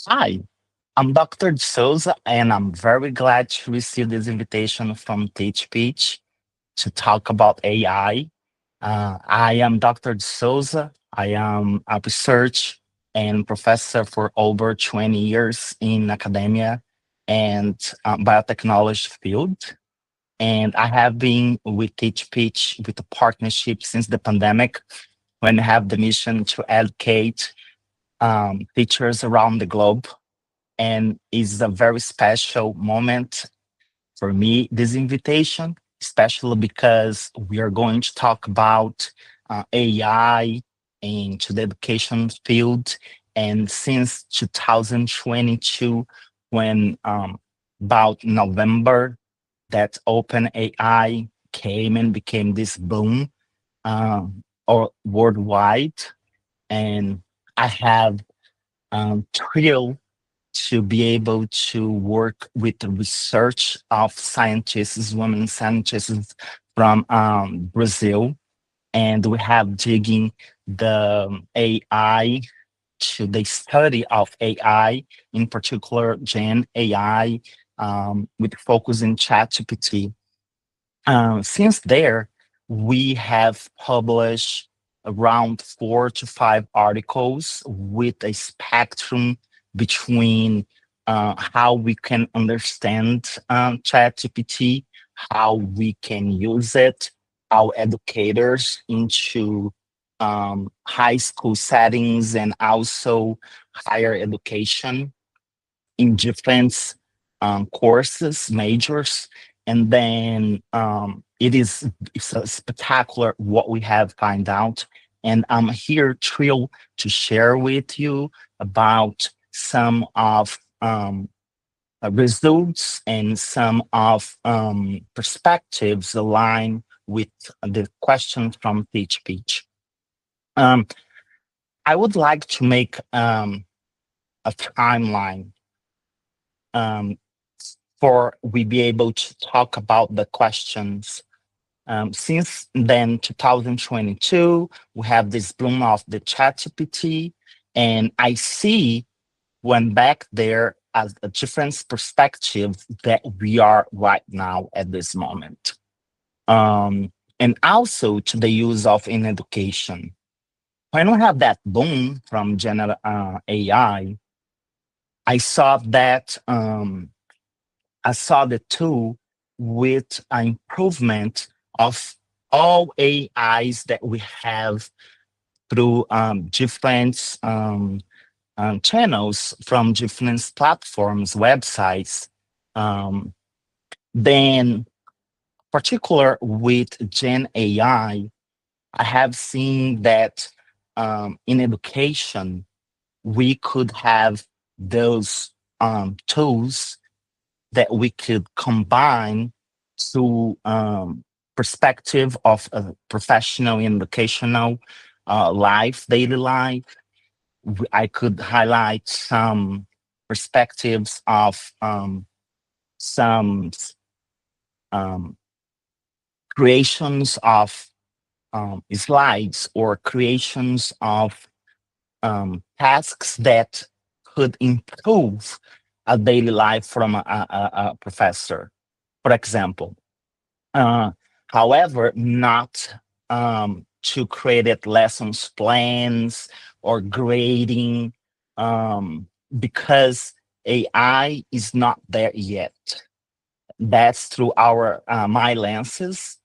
Hi, I'm Dr. De Souza, and I'm very glad to receive this invitation from TeachPeach to talk about AI. I am Dr. De Souza. I am a research and professor for over 20 years in academia and biotechnology field. And I have been with TeachPeach with a partnership since the pandemic when we have the mission to educate teachers around the globe, and it's a very special moment for me, this invitation, especially because we are going to talk about AI into the education field. And since 2022, when about November, that open AI came and became this boom or worldwide. And I have thrilled to be able to work with the research of scientists, women scientists from Brazil. And we have digging the AI to the study of AI, in particular Gen AI, with focus in ChatGPT. Since there, we have published around 4 to 5 articles with a spectrum between how we can understand ChatGPT, how we can use it, how educators into high school settings and also higher education in different courses, majors, and then it's a spectacular what we have find out. And I'm here thrilled to share with you about some of results and some of perspectives aligned with the questions from Teach Peach. Um, I would like to make a timeline um, for we be able to talk about the questions. Since then, 2022, we have this bloom of the ChatGPT, and I see when back there as a different perspective that we are right now at this moment. And also to the use of in education. When we have that boom from general AI, I saw that I saw the tool with an improvement of all AIs that we have through different channels from different platforms, websites. Um, then, particular with Gen AI, I have seen that in education, we could have those tools that we could combine to perspective of a professional and educational life, daily life. I could highlight some perspectives of some um, creations of slides or creations of tasks that could improve a daily life from a professor, for example. Uh, However, not to create lessons plans or grading, because AI is not there yet. That's through our my lenses.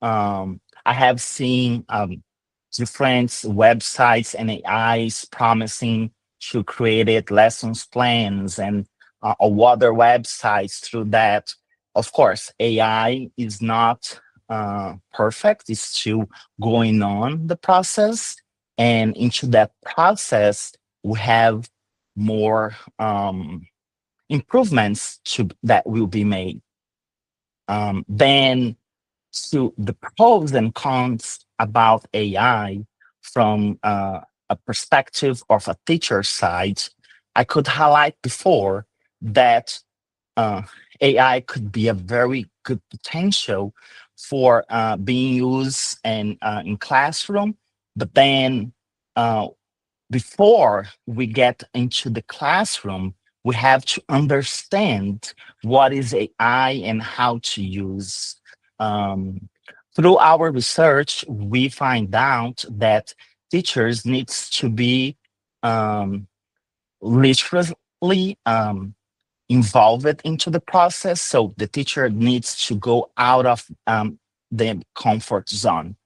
I have seen different websites and AIs promising to create it lessons plans and or other websites through that. Of course, AI is not perfect. It's still going on the process, and into that process, we have more improvements to that will be made. Then to the pros and cons about AI from a perspective of a teacher side, I could highlight before that uh, AI could be a very good potential for being used in classroom, but then uh, before we get into the classroom, we have to understand what is AI and how to use. Um, Through our research, we find out that teachers needs to be um, literally involved into the process. So the teacher needs to go out of the comfort zone.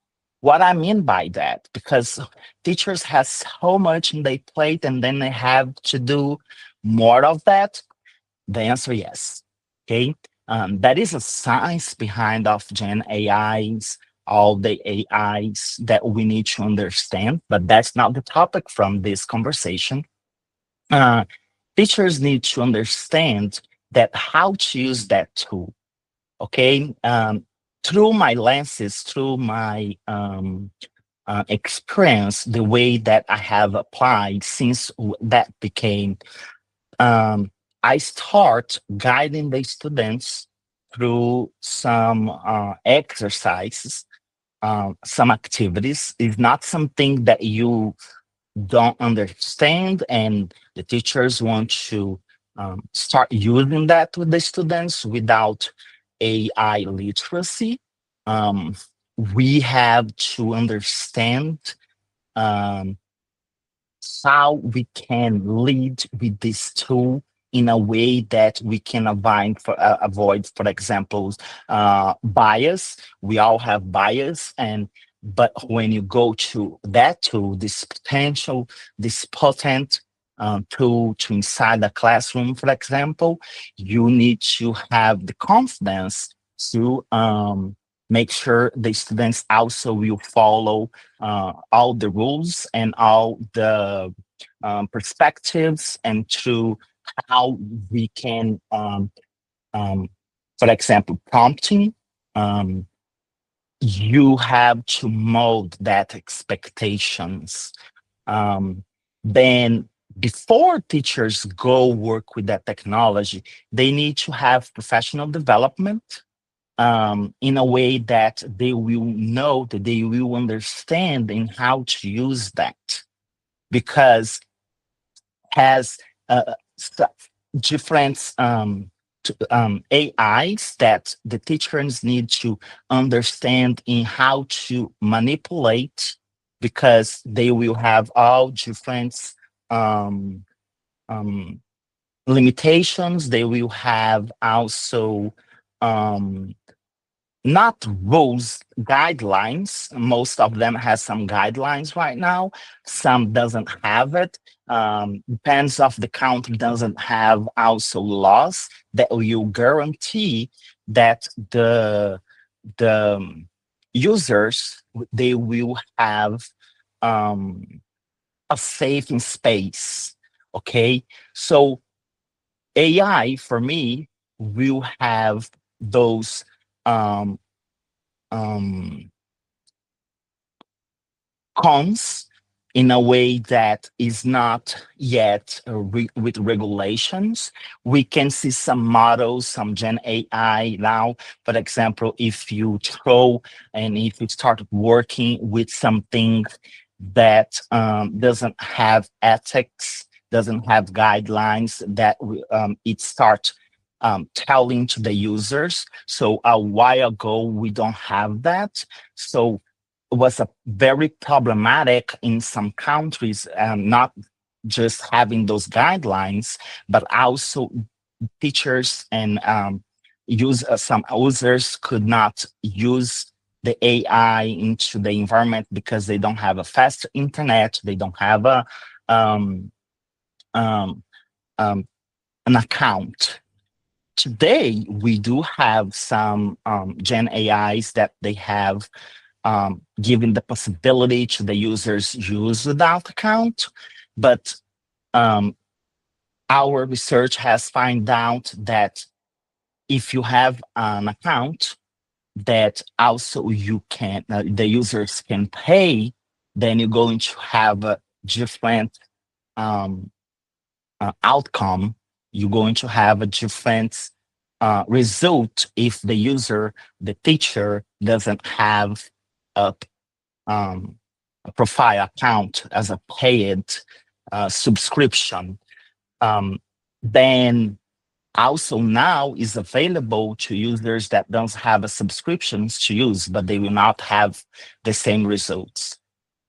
What I mean by that, because teachers have so much in their plate and then they have to do more of that, the answer yes. Okay. That is a science behind of Gen AIs, all the AIs that we need to understand, but that's not the topic from this conversation. Uh, Teachers need to understand that how to use that tool. Okay. Through my lenses, through my experience, the way that I have applied since that became, um, I start guiding the students through some exercises, some activities. It's not something that you don't understand, and the teachers want to start using that with the students without AI literacy. Um, we have to understand um, how we can lead with this tool in a way that we can avoid, for example, bias. We all have bias, and but when you go to that tool, this potent tool to inside the classroom, for example, you need to have the confidence to make sure the students also will follow all the rules and all the perspectives and through how we can, um, for example, prompting. Um, you have to mold that expectations. Then before teachers go work with that technology, they need to have professional development in a way that they will know, that they will understand in how to use that, because has different AIs that the teachers need to understand in how to manipulate, because they will have all different um, um, limitations. They will have also um, not rules, guidelines. Most of them has some guidelines right now, some doesn't have it. Depends of the country, doesn't have also laws that will guarantee that the users, they will have um, a safe space. Okay, so AI for me will have those um, um, cons in a way that is not yet with regulations. We can see some models, some Gen AI now. For example, if you throw and if you start working with something that doesn't have ethics, doesn't have guidelines, that it start telling to the users. So a while ago, we don't have that. So was a very problematic in some countries, not just having those guidelines, but also teachers and some users could not use the AI into the environment because they don't have a fast internet, they don't have a um, um, um, an account. Today, we do have some Gen AIs that they have giving the possibility to the users use without account. But um, our research has found out that if you have an account that also you can, the users can pay, then you're going to have a different um, outcome. You're going to have a different result if the user, the teacher, doesn't have a um, a profile account as a paid. subscription. Um, then also now is available to users that don't have a subscriptions to use, but they will not have the same results.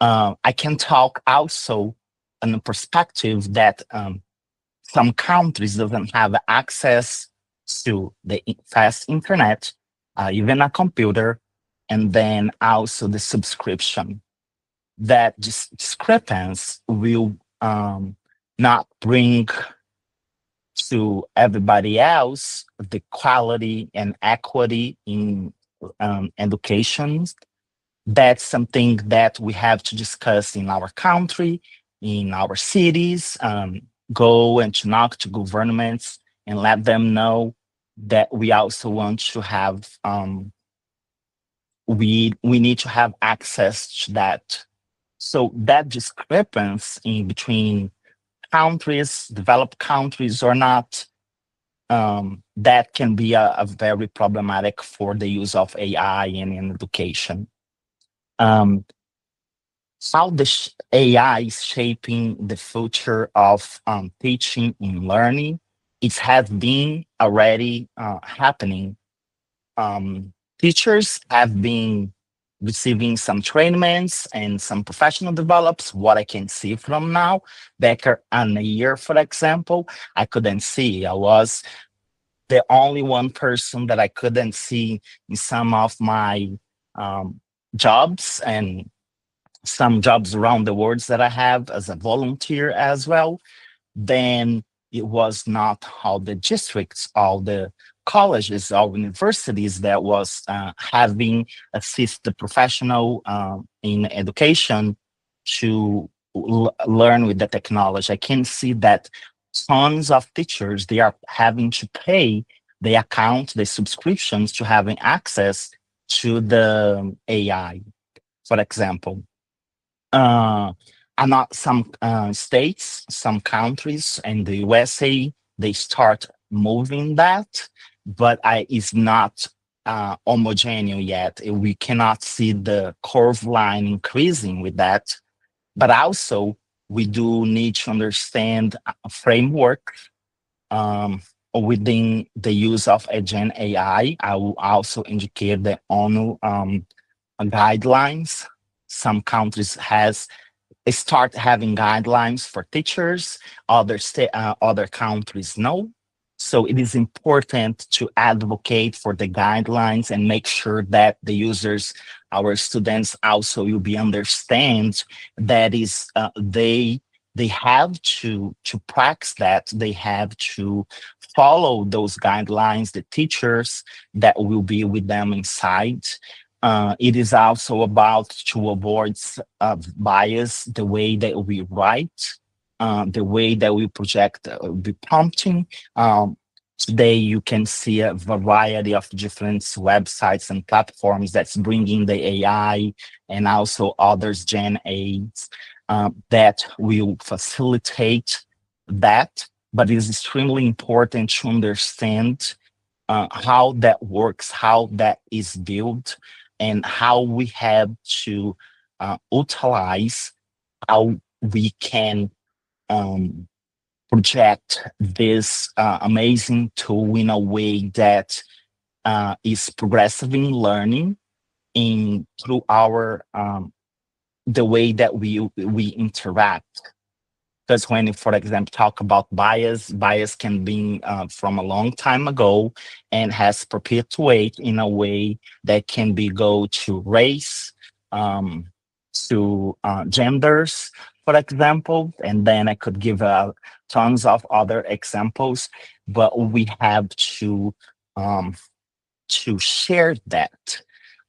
I can talk also on the perspective that some countries doesn't have access to the fast internet, even a computer, and then also the subscription. That discrepancy will not bring to everybody else the quality and equity in education. That's something that we have to discuss in our country, in our cities, go and to knock to governments and let them know that we also want to have, we need to have access to that. So that discrepancy in between countries, developed countries or not, that can be a very problematic for the use of AI in education. Um, how the AI is shaping the future of teaching and learning, it has been already happening. Teachers have been receiving some trainings and some professional develops. What I can see from now, back on a year, for example, I couldn't see. I was the only one person that I couldn't see in some of my um, jobs and some jobs around the world that I have as a volunteer as well. Then it was not all the districts, all the colleges, all universities that was having assist the professional in education to learn with the technology. I can see that tons of teachers, they are having to pay the account, the subscriptions to having access to the AI, for example. uh, and not some states, some countries, and the USA, they start moving that, but it's not homogeneous yet. We cannot see the curve line increasing with that. But also, we do need to understand a framework um, within the use of a Gen AI. I will also indicate the ONU guidelines. Some countries has start having guidelines for teachers. Other countries no. So it is important to advocate for the guidelines and make sure that the users, our students, also will be understand that is they have to practice that. They have to follow those guidelines. The teachers that will be with them inside, it is also about to avoid bias, the way that we write, the way that we project the prompting. Um, Today, you can see a variety of different websites and platforms that's bringing the AI and also others Gen Aids that will facilitate that. But it is extremely important to understand how that works, how that is built, and how we have to utilize, how we can um, project this amazing tool in a way that is progressive in learning in through our the way that we interact. Because when you, for example, talk about bias, bias can be from a long time ago and has perpetuated in a way that can be go to race, um, to genders, for example, and then I could give tons of other examples. But we have um, to share that.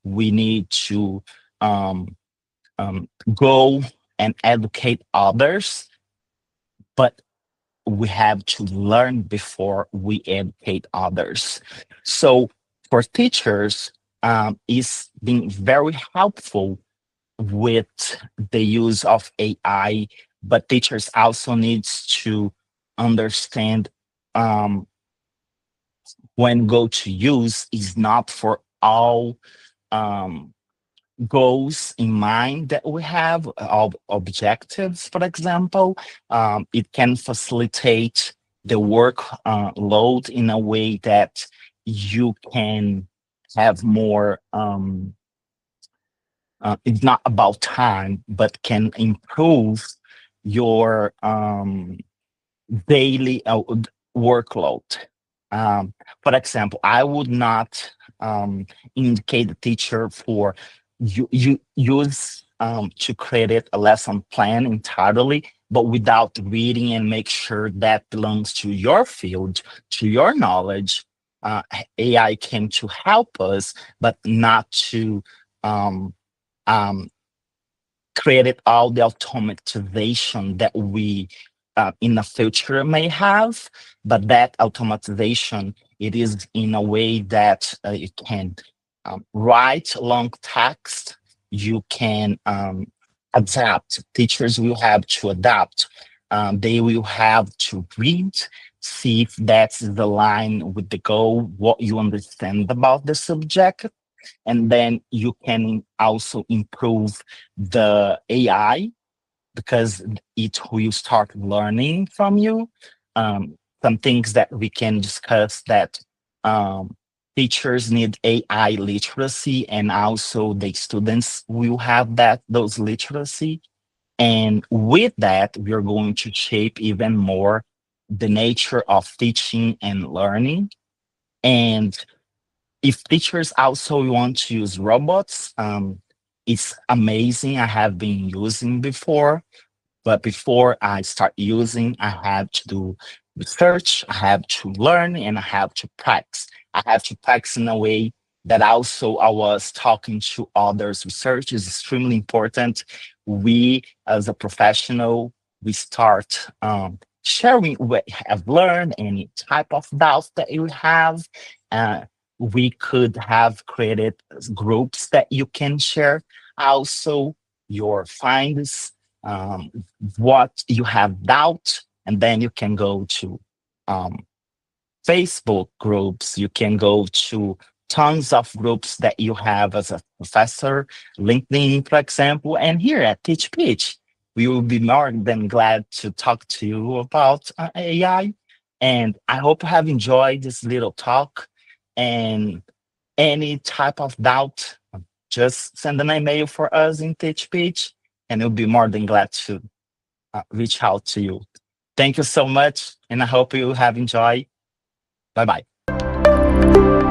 We need to um, go and educate others, but we have to learn before we educate others. So for teachers, it's been very helpful with the use of AI, but teachers also needs to understand when go to use is not for all um, goals in mind that we have, objectives, for example. It can facilitate the work load in a way that you can have more. It's not about time, but can improve your daily workload. Um, for example, I would not indicate the teacher for you use to create a lesson plan entirely, but without reading and make sure that belongs to your field, to your knowledge. AI came to help us, but not to um, um, created all the automatization that we in the future may have, but that automatization, it is in a way that you can write long text, you can adapt. Teachers will have to adapt. They will have to read, see if that's the line with the goal, what you understand about the subject, and then you can also improve the AI because it will start learning from you. Some things that we can discuss that um, teachers need AI literacy, and also the students will have that those literacy. And with that, we are going to shape even more the nature of teaching and learning. And if teachers also want to use robots, it's amazing. I have been using before, but before I start using, I have to do research, I have to learn, and I have to practice. I have to practice in a way that also I was talking to others. Research is extremely important. We, as a professional, we start sharing what we have learned, any type of doubts that you have. Uh, we could have created groups that you can share also your finds, um, what you have doubt, and then you can go to um, Facebook groups. You can go to tons of groups that you have as a professor, LinkedIn, for example. And here at Teach Pitch, we will be more than glad to talk to you about AI. And I hope you have enjoyed this little talk. And any type of doubt, just send an email for us in Teach Pitch, and we'll be more than glad to reach out to you. Thank you so much, and I hope you have enjoyed. Bye bye.